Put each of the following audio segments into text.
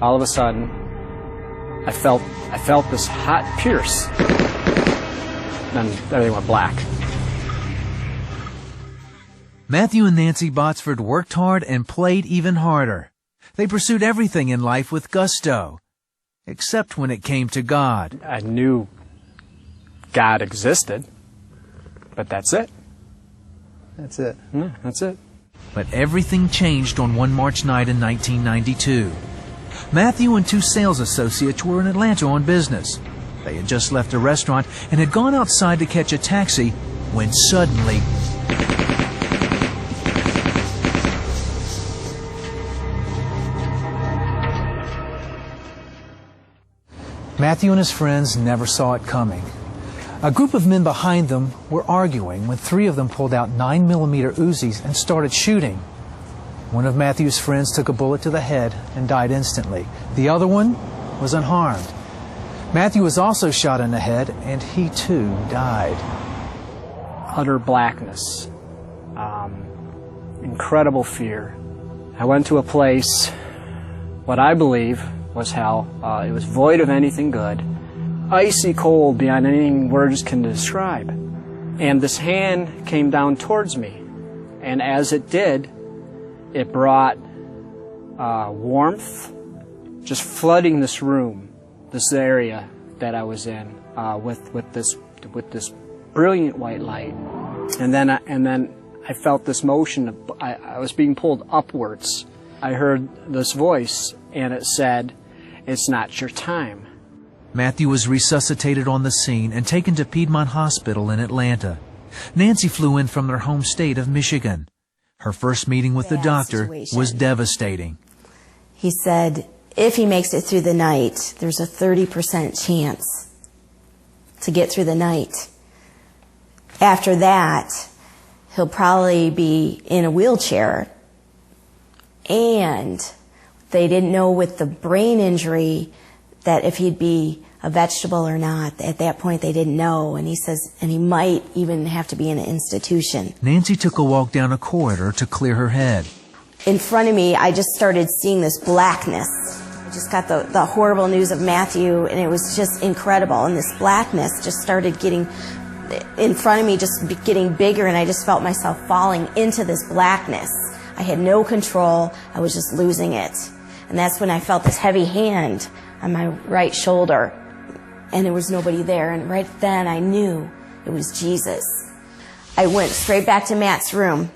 all of a sudden, I felt this hot pierce. Then everything went black. Matthew and Nancy Botsford worked hard and played even harder. They pursued everything in life with gusto, except when it came to God. I knew God existed, but that's it. That's it. Yeah, that's it. But everything changed on one March night in 1992. Matthew and two sales associates were in Atlanta on business. They had just left a restaurant and had gone outside to catch a taxi when suddenly Matthew and his friends never saw it coming. A group of men behind them were arguing when three of them pulled out 9mm Uzis and started shooting. One of Matthew's friends took a bullet to the head and died instantly. The other one was unharmed. Matthew was also shot in the head, and he too died. Utter blackness. Incredible fear. I went to a place, what I believe was hell. It was void of anything good. Icy cold beyond anything words can describe. And this hand came down towards me. And as it did, it brought warmth, just flooding this room, this area that I was in, with this brilliant white light. And then I felt this motion. I was being pulled upwards. I heard this voice, and it said, "It's not your time." Matthew was resuscitated on the scene and taken to Piedmont Hospital in Atlanta. Nancy flew in from their home state of Michigan. Her first meeting with the doctor was devastating. He said, if he makes it through the night, there's a 30% chance to get through the night. After that, he'll probably be in a wheelchair. And they didn't know with the brain injury that if he'd be a vegetable or not. At that point, they didn't know. And he says, and he might even have to be in an institution. Nancy took a walk down a corridor to clear her head. In front of me, I just started seeing this blackness. I just got the horrible news of Matthew, and it was just incredible. And this blackness just started getting in front of me, just getting bigger, and I just felt myself falling into this blackness. I had no control. I was just losing it. And that's when I felt this heavy hand on my right shoulder, and there was nobody there. And right then I knew it was Jesus. I went straight back to Matt's room,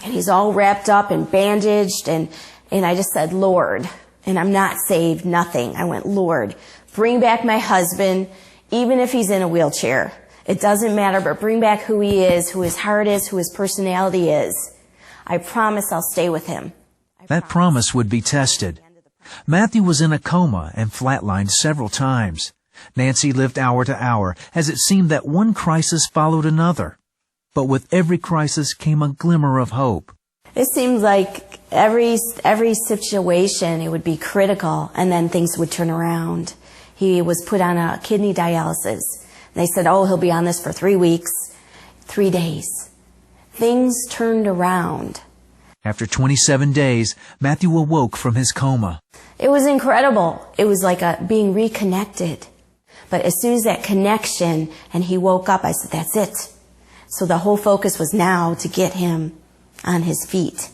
and he's all wrapped up and bandaged, and I just said, Lord, and I'm not saved, nothing. I went, Lord, bring back my husband, even if he's in a wheelchair. It doesn't matter, but bring back who he is, who his heart is, who his personality is. I promise I'll stay with him. That promise would be tested. Matthew was in a coma and flatlined several times. Nancy lived hour to hour as it seemed that one crisis followed another. But with every crisis came a glimmer of hope. It seemed like every situation, it would be critical, and then things would turn around. He was put on a kidney dialysis. They said, oh, he'll be on this for 3 weeks, 3 days. Things turned around. After 27 days, Matthew awoke from his coma. It was incredible. It was like being reconnected. But as soon as that connection, and he woke up, I said, that's it. So the whole focus was now to get him on his feet,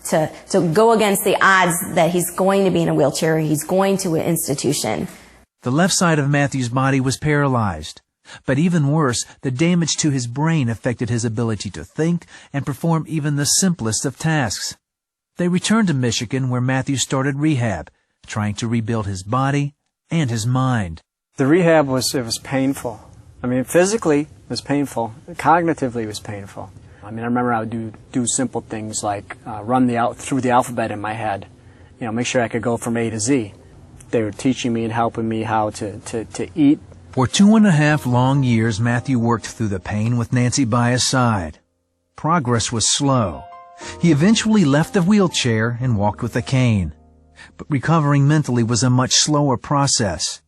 to go against the odds that he's going to be in a wheelchair, he's going to an institution. The left side of Matthew's body was paralyzed. But even worse, the damage to his brain affected his ability to think and perform even the simplest of tasks. They returned to Michigan, where Matthew started rehab, trying to rebuild his body and his mind. The rehab was painful. I mean, physically it was painful. Cognitively it was painful. I mean, I remember I would do simple things like run through the alphabet in my head, make sure I could go from A to Z. They were teaching me and helping me how to eat. For 2.5 long years, Matthew worked through the pain with Nancy by his side. Progress was slow. He eventually left the wheelchair and walked with a cane. But recovering mentally was a much slower process.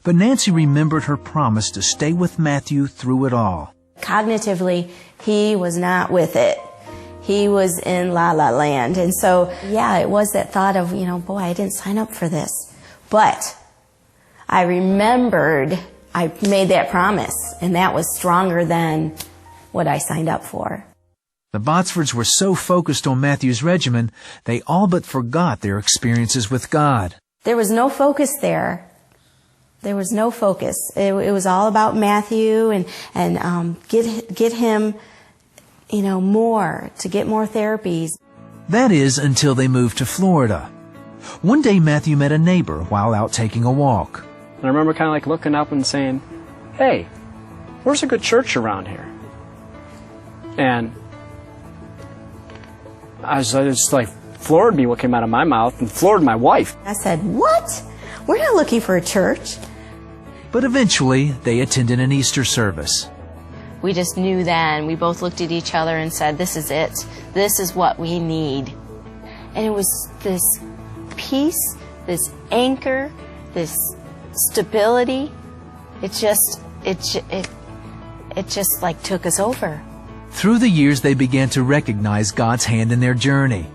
But Nancy remembered her promise to stay with Matthew through it all. Cognitively, he was not with it. He was in La La Land. And so, yeah, it was that thought of, boy, I didn't sign up for this. But I remembered I made that promise, and that was stronger than what I signed up for. The Botsfords were so focused on Matthew's regimen, they all but forgot their experiences with God. There was no focus there. There was no focus. It was all about Matthew and get him, more, to get more therapies. That is, until they moved to Florida. One day Matthew met a neighbor while out taking a walk. And I remember kind of like looking up and saying, hey, where's a good church around here? And I was just like, floored me what came out of my mouth and floored my wife. I said, what? We're not looking for a church. But eventually they attended an Easter service. We just knew then. We both looked at each other and said, this is it. This is what we need. And it was this peace, this anchor, this stability. It just like took us over. Through the years, they began to recognize God's hand in their journey.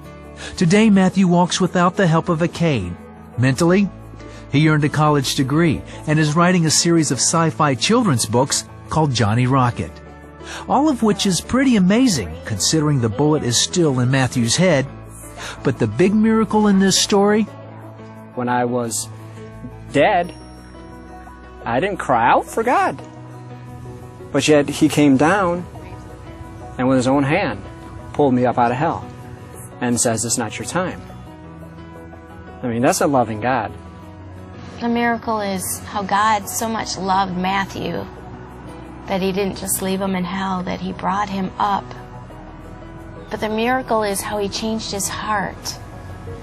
Today, Matthew walks without the help of a cane. Mentally, he earned a college degree and is writing a series of sci-fi children's books called Johnny Rocket. All of which is pretty amazing, considering the bullet is still in Matthew's head. But the big miracle in this story? When I was dead, I didn't cry out for God. But yet he came down and with his own hand pulled me up out of hell and says, it's not your time. I mean, that's a loving God. The miracle is how God so much loved Matthew that he didn't just leave him in hell, that he brought him up. But the miracle is how he changed his heart.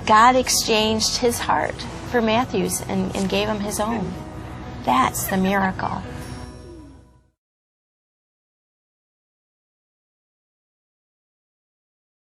God exchanged his heart for Matthew's and gave him his own. That's the miracle.